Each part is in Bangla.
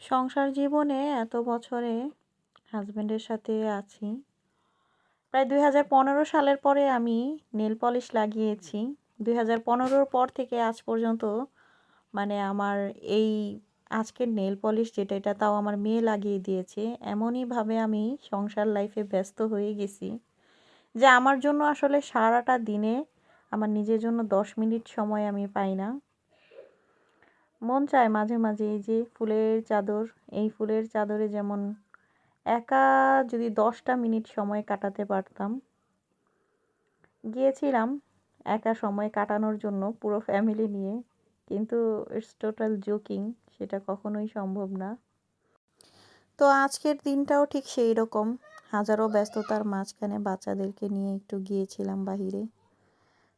সংসার জীবনে এত বছরে হাজবেন্ডের সাথে আছি। প্রায় ২০১৫ সালের পরে আমি নেল পলিশ লাগিয়েছি। ২০১৫ পর থেকে আজ পর্যন্ত আমার এই আজকের নেল পলিশ যেটা এটা তাও আমার মেয়ে লাগিয়ে দিয়েছে। এমনইভাবে আমি সংসার লাইফে ব্যস্ত হয়ে গেছি যে আমার জন্য আসলে সারাটা দিনে আমার নিজের জন্য ১০ মিনিট সময় আমি পাই না। মন চায় মাঝে মাঝে এই যে ফুলের চাদর, এই ফুলের চাদরে যেমন একা যদি ১০টা মিনিট সময় কাটাতে পারতাম। গিয়েছিলাম একা সময় কাটানোর জন্য পুরো ফ্যামিলি নিয়ে, কিন্তু ইটস টোটাল জোকিং, সেটা কখনোই সম্ভব না। তো আজকের দিনটাও ঠিক সেই রকম, হাজারো ব্যস্ততার মাঝখানে বাচ্চাদেরকে নিয়ে একটু গিয়েছিলাম বাহিরে।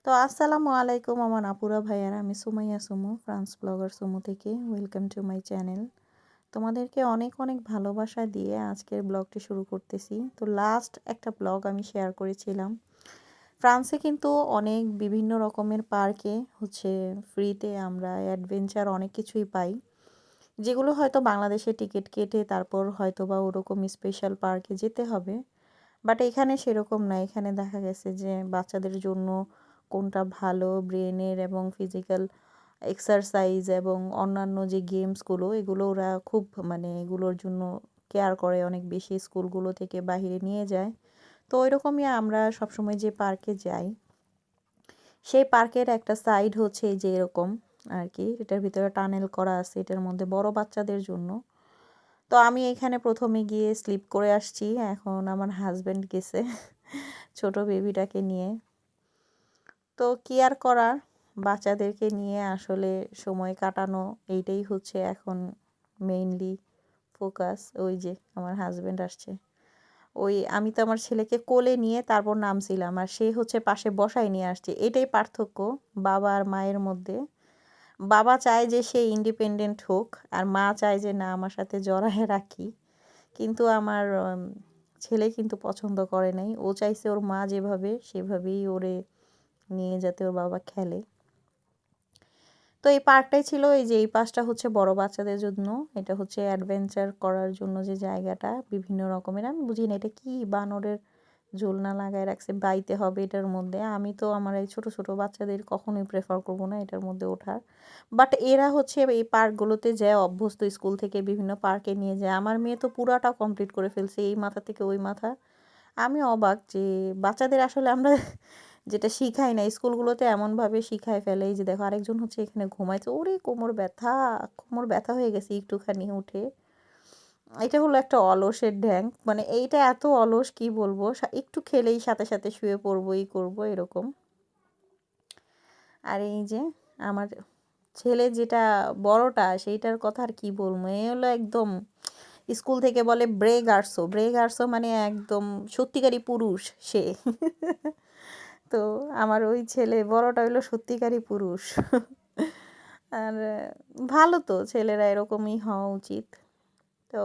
তো আসসালামু আলাইকুম আমার আপুরা ভাইয়ারা, আমি সুমাইয়া সুমু, ফ্রান্স ব্লগার সুমু থেকে। Welcome to my channel. তোমাদেরকে অনেক অনেক ভালোবাসা দিয়ে আজকের ব্লগটি শুরু করতেছি। তো লাস্ট একটা ব্লগ আমি শেয়ার করেছিলাম, ফ্রান্সে কিন্তু অনেক বিভিন্ন রকমের পার্কে ফ্রিতে আমরা অ্যাডভেঞ্চার অনেক কিছুই পাই, যেগুলো হয়তো বাংলাদেশে টিকিট কেটে তারপর হয়তো বা ওরকম স্পেশাল পার্কে যেতে হবে। বাট এখানে সেরকম না। এখানে দেখা গেছে যে বাচ্চাদের জন্য কোনটা ভালো ব্রেনের এবং ফিজিক্যাল এক্সারসাইজ এবং অন্যান্য যে গেমসগুলো, এগুলো ওরা খুব এগুলোর জন্য কেয়ার করে অনেক বেশি, স্কুলগুলো থেকে বাইরে নিয়ে যায়। তো ওইরকমই আমরা সবসময় যে পার্কে যাই, সেই পার্কের একটা সাইড হচ্ছে এই যে এরকম আর কি, এটার ভিতরে টানেল করা আছে, এটার মধ্যে বড় বাচ্চাদের জন্য। তো আমি এখানে প্রথমে গিয়ে স্লিপ করে আসছি, এখন আমার হাজব্যান্ড গেছে ছোট বেবিটাকে নিয়ে। তো কি আর করার, বাচ্চাদেরকে নিয়ে আসলে সময় কাটানো এইটাই হচ্ছে এখন মেইনলি ফোকাস। ওই যে আমার হাজব্যান্ড আসছে, আমি তো আমার ছেলেকে কোলে নিয়ে তারপর নামছিলাম, আর সে পাশে বসায় নিয়ে আসছে। এটাই পার্থক্য বাবা আর মায়ের মধ্যে। বাবা চায় যে সে ইন্ডিপেন্ডেন্ট হোক, আর মা চায় যে না আমার সাথে জড়ায় রাখি। কিন্তু আমার ছেলে কিন্তু পছন্দ করে নাই, ও চাইছে ওর মা যেভাবে সেভাবেই ওরে নিয়ে যাতে ওর বাবা খেলে। তো এই পার্কটাই ছিল, এই যে এই পাশটা বড় বাচ্চাদের জন্য, এটা অ্যাডভেঞ্চার করার জন্য যে জায়গাটা বিভিন্ন রকমের। আমি বুঝি না এটা কি, বানরের ঝোলনা লাগায় রাখছে, বাইতে হবে এটার মধ্যে। আমি তো আমার এই ছোট ছোট বাচ্চাদের কখনোই প্রেফার করব না এটার মধ্যে ওঠার। বাট এরা এই পার্কগুলোতে যায় অভ্যস্ত, স্কুল থেকে বিভিন্ন পার্কে নিয়ে যায়। আমার মেয়ে তো পুরাটা কমপ্লিট করে ফেলছে, এই মাথা থেকে ওই মাথা। আমি অবাক যে বাচ্চাদের আসলে আমরা যেটা শিখাই না, স্কুলগুলোতে এমনভাবে শিখায় ফেলে। এই যে দেখো আরেকজন এখানে ঘুমাইছে, ওরে কোমর ব্যথা, কোমর ব্যথা হয়ে গেছে একটুখানি উঠে। এটা হলো একটা অলসের ঢ্যাং, এইটা এত অলস কি বলবো, একটু খেলেই সাথে সাথে শুয়ে পড়বো, এই করবো এরকম। আর এই যে আমার ছেলে যেটা বড়টা, সেইটার কথা আর কি বলবো, এ হলো একদম স্কুল থেকে বলে ব্রেগার্সো, ব্রেগার্সো একদম সত্যিকারই পুরুষ সে তো আমার ওই ছেলে বড়টা হইলো সত্যিকারই পুরুষ আর ভালো, তো ছেলেরা এরকমই হওয়া উচিত। তো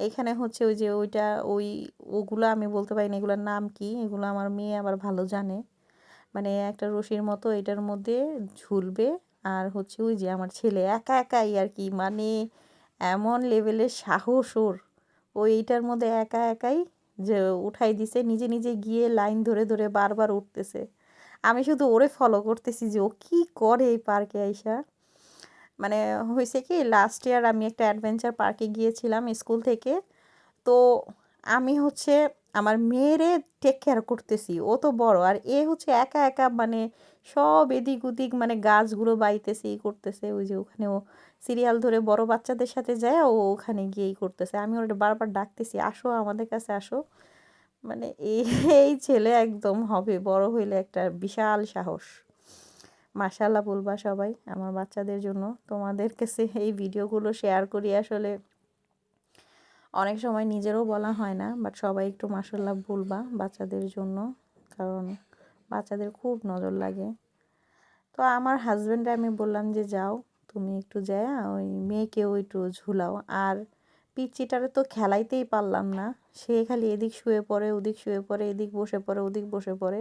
এইখানে ওই যে ওগুলো আমি বলতে পারি না এগুলোর নাম কি, এগুলো আমার মেয়ে আবার ভালো জানে। একটা রশির মতো এটার মধ্যে ঝুলবে, আর ওই যে আমার ছেলে একা একাই আর কি, এমন লেভেলের সাহস ওর, এইটার মধ্যে একা একাই যে উঠাই দিছে, নিজে নিজে গিয়ে লাইন ধরে ধরে বারবার উঠতেছে। আমি শুধু ওরে ফলো করতেছি যে ও কি করে এই পার্কে আইসা। হয়েছে কি, লাস্ট ইয়ার আমি একটা অ্যাডভেঞ্চার পার্কে গিয়েছিলাম স্কুল থেকে। তো আমি আমার মেয়েরে টেক কেয়ার করতেছি, ও তো বড়, আর এ একা একা সব এদিক ওদিক গাছগুলো বাইতেছে, ই করতেছে। ওই যে ওখানে ও সিরিয়াল ধরে বড় বাচ্চাদের সাথে যায়, ও ওখানে গিয়েই করতেছে। আমি ওর বারবার ডাকতেছি, আসো আমাদের কাছে আসো। এই এই ছেলে একদম হবে বড় হইলে একটা বিশাল সাহস। মাশাআল্লাহ বলবা সবাই আমার বাচ্চাদের জন্য। তোমাদের কাছে এই ভিডিওগুলো শেয়ার করি আসলে অনেক সময় নিজেরও বলা হয় না, বাট সবাই একটু মাশাআল্লাহ বলবা বাচ্চাদের জন্য, কারণ বাচ্চাদের খুব নজর লাগে। তো আমার হাজব্যান্ডে আমি বললাম যে যাও তুমি একটু যায় ওই মেয়েকেও একটু ঝুলাও। আর পিচ্চিটারে তো খেলাইতেই পারলাম না, সে খালি এদিক শুয়ে পড়ে ওদিক শুয়ে পড়ে, এদিক বসে পড়ে ওদিক বসে পড়ে।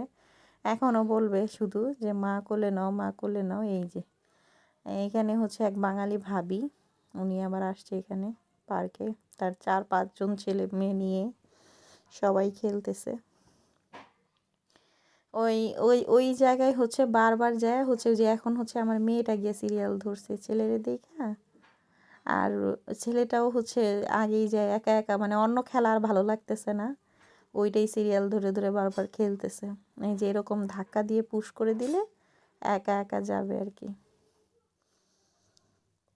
এখনও বলবে শুধু যে মা কোলে নাও, মা কোলে নাও। এই যে এইখানে এক বাঙালি ভাবি, উনি আবার আসছে এখানে পার্কে, তার 4-5 জন ছেলে মেয়ে নিয়ে সবাই খেলতেছে। ওই ওই ওই জায়গায় হচ্ছে বারবার যায় হচ্ছে যে এখন হচ্ছে আমার মেয়েটা গিয়ে সিরিয়াল ধরছে ছেলেরে দেখা। আর ছেলেটাও হচ্ছে আগেই যায় একা একা, মানে অন্য খেলা আর ভালো লাগতেছে না, ওইটাই সিরিয়াল ধরে ধরে বারবার খেলতেছে। এই যে এরকম ধাক্কা দিয়ে পুশ করে দিলে একা একা যাবে আর কি।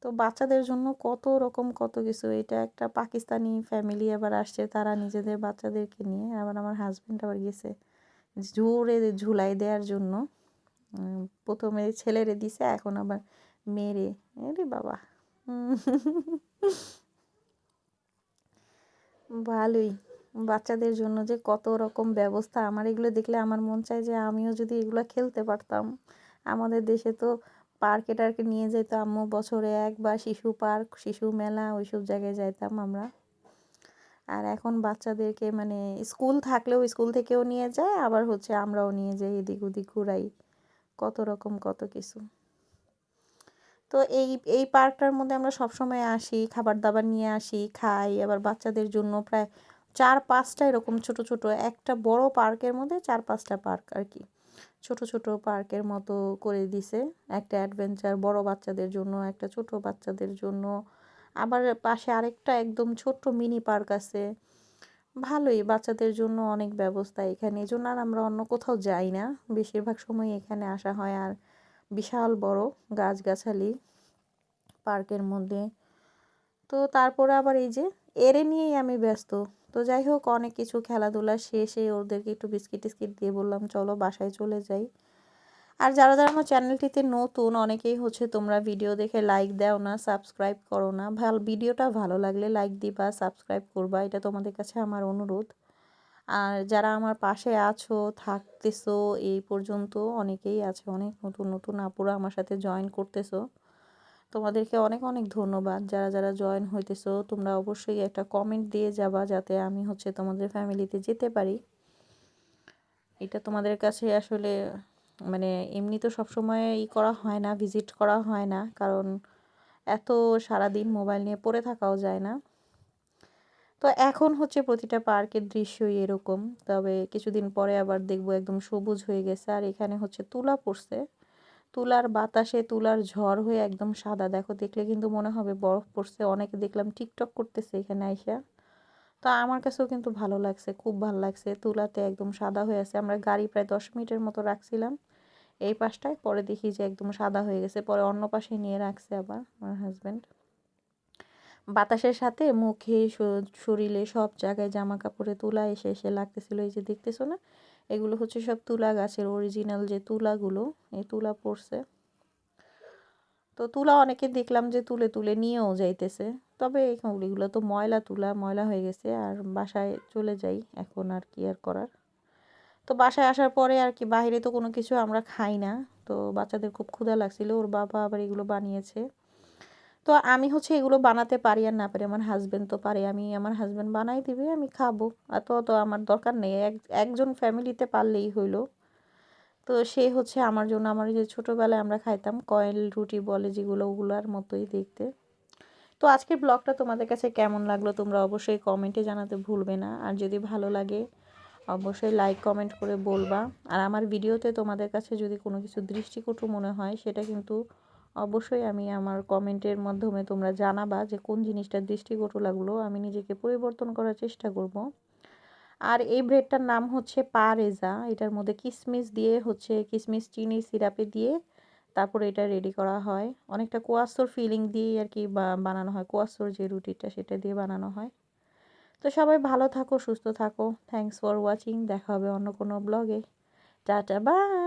তো বাচ্চাদের জন্য কত রকম কত কিছু। এটা একটা পাকিস্তানি ফ্যামিলি আবার আসছে, তারা নিজেদের বাচ্চাদেরকে নিয়ে। আবার আমার হাজব্যান্ড আবার গেছে জোরে ঝুলাই দেওয়ার জন্য। প্রথমে ছেলেরে দিছে, এখন আবার মেরে, আরে বাবা। ভালোই, বাচ্চাদের জন্য যে কত রকম ব্যবস্থা। আমার এগুলো দেখলে আমার মন চায় যে আমিও যদি এগুলো খেলতে পারতাম। আমাদের দেশে তো পার্কে টার্কে নিয়ে যেত আম্মু বছরে একবার, শিশু পার্ক, শিশু মেলা, ওইসব জায়গায় যাইতাম আমরা। আর এখন বাচ্চাদেরকে মানে স্কুল থাকলেও স্কুল থেকেও নিয়ে যায়, আবার হচ্ছে আমরাও নিয়ে যাই, এদিক ওদিক ঘুরাই, কত রকম কত কিছু। তো এই এই পার্কটার মধ্যে আমরা সবসময় আসি, খাবার দাবার নিয়ে আসি, খাই। আবার বাচ্চাদের জন্য প্রায় 4-5টা এরকম ছোট ছোট, একটা বড় পার্কের মধ্যে 4-5টা পার্ক আর কি, ছোট ছোট পার্কের মতো করে দিছে। একটা অ্যাডভেঞ্চার বড় বাচ্চাদের জন্য, একটা ছোট বাচ্চাদের জন্য, আবার পাশে আরেকটা একদম ছোট্ট মিনি পার্ক আছে। ভালোই, বাচ্চাদের জন্য অনেক ব্যবস্থা এখানে, এই জন্য আর আমরা অন্য কোথাও যাই না, বেশিরভাগ সময় এখানে আসা হয়। আর বিশাল বড় গাছগাছালি পার্কের মধ্যে। তো তারপরে আবার এই যে এরে নিয়েই আমি ব্যস্ত। তো যাই হোক, অনেক কিছু খেলাধুলা শেষে ওদেরকে একটু বিস্কিট টিস্কিট দিয়ে বললাম চলো বাসায় চলে যাই। আর যারা যারা আমার চ্যানেলটিতে নতুন, অনেকেই হচ্ছে তোমরা ভিডিও দেখে লাইক দাও না, সাবস্ক্রাইব করো না। ভিডিওটা ভালো লাগলে লাইক দিবা, সাবস্ক্রাইব করবা, এটা তোমাদের কাছে আমার অনুরোধ। আর যারা আমার পাশে আছো, থাকতেছো এই পর্যন্ত, অনেকেই আছে, অনেক নতুন নতুন আপুরা আমার সাথে জয়েন করতেছো, তোমাদেরকে অনেক অনেক ধন্যবাদ। যারা যারা জয়েন হইতেছো তোমরা অবশ্যই একটা কমেন্ট দিয়ে যাবা, যাতে আমি হচ্ছে তোমাদের ফ্যামিলিতে যেতে পারি। এটা তোমাদের কাছে আসলে মানে এমনি তো সবসময় করা হয় না, ভিজিট করা হয় না, কারণ এত সারাদিন মোবাইল নিয়ে পড়ে থাকাও যায় না। তো এখন হচ্ছে প্রতিটা পার্কের দৃশ্যই এরকম, তবে কিছুদিন পরে আবার দেখবো একদম সবুজ হয়ে গেছে। আর এখানে হচ্ছে তুলা পড়ছে, তুলার বাতাসে তুলার ঝড় হয়ে একদম সাদা, দেখো দেখলে কিন্তু মনে হবে বরফ পড়ছে। অনেকে দেখলাম টিকটক করতেছে এখানে আইসা, তো আমার কাছেও কিন্তু ভালো লাগছে, খুব ভালো লাগছে। তুলাতে একদম সাদা হয়ে আছে। আমরা গাড়ি প্রায় 10 মিনিটের মতো রাখছিলাম এই পাশটায়, পরে দেখি যে একদম সাদা হয়ে গেছে, পরে অন্য পাশে নিয়ে রাখছে আবার আমার হাজব্যান্ড। বাতাসের সাথে মুখে শরীরে সব জায়গায় জামা কাপড়ে তুলা এসে এসে লাগতেছিল। এই যে দেখতেছো না, এগুলো হচ্ছে সব তুলা গাছের অরিজিনাল যে তুলাগুলো, এই তুলা পড়ছে। তো তুলা অনেকে দেখলাম যে তুলে তুলে নিয়েও যাইতেছে, তবে ওইগুলো তো ময়লা, তুলা ময়লা হয়ে গেছে। আর বাসায় চলে যাই এখন, আর কি আর করার। তো বাসায় আসার পরে আর কি, বাইরে তো কোনো কিছু আমরা খাই না। তো বাচ্চাদের খুব ক্ষুধা লাগছিল, ওর বাবা আবার এগুলো বানিয়েছে। তো আমি হচ্ছে এগুলো বানাতে পারি আর না পারি, আমার হাজবেন্ড তো পারে, আমি আমার হাজবেন্ড বানাই দিবে, আমি খাবো। এত তো আমার দরকার নেই, একজন ফ্যামিলিতে পারলেই হইলো। তো সে হচ্ছে আমার জন্য, আমার যে ছোটোবেলায় আমরা খাইতাম কয়েল রুটি বলে যেগুলো, ওগুলার মতোই দেখতে। তো আজকের ব্লগটা তোমাদের কাছে কেমন লাগলো তোমরা অবশ্যই কমেন্টে জানাতে ভুলবে না। আর যদি ভালো লাগে অবশ্যই লাইক কমেন্ট করে বলবা। আর আমার ভিডিওতে তোমাদের কাছে যদি কোনো কিছু দৃষ্টিকটু মনে হয়, সেটা কিন্তু অবশ্যই আমি আমার কমেন্টের মাধ্যমে তোমরা জানাবা যে কোন জিনিসটা দৃষ্টিকটু লাগলো, আমি নিজেকে পরিবর্তন করার চেষ্টা করব। আর এই ব্রেডটার নাম হচ্ছে পারেজা, এটার মধ্যে কিশমিশ দিয়ে হচ্ছে, কিশমিশ চিনি সিরাপে দিয়ে তারপরে এটা রেডি করা হয়। অনেকটা কোয়াসোর ফিলিং দিয়ে আর কি বানানো হয়, কোয়াসোর যে রুটিটা সেটা দিয়ে বানানো হয়। তো সবাই ভালো থাকো, সুস্থ থাকো। থ্যাংকস ফর ওয়াচিং, দেখা হবে অন্য কোনো ব্লগে। Tata bye.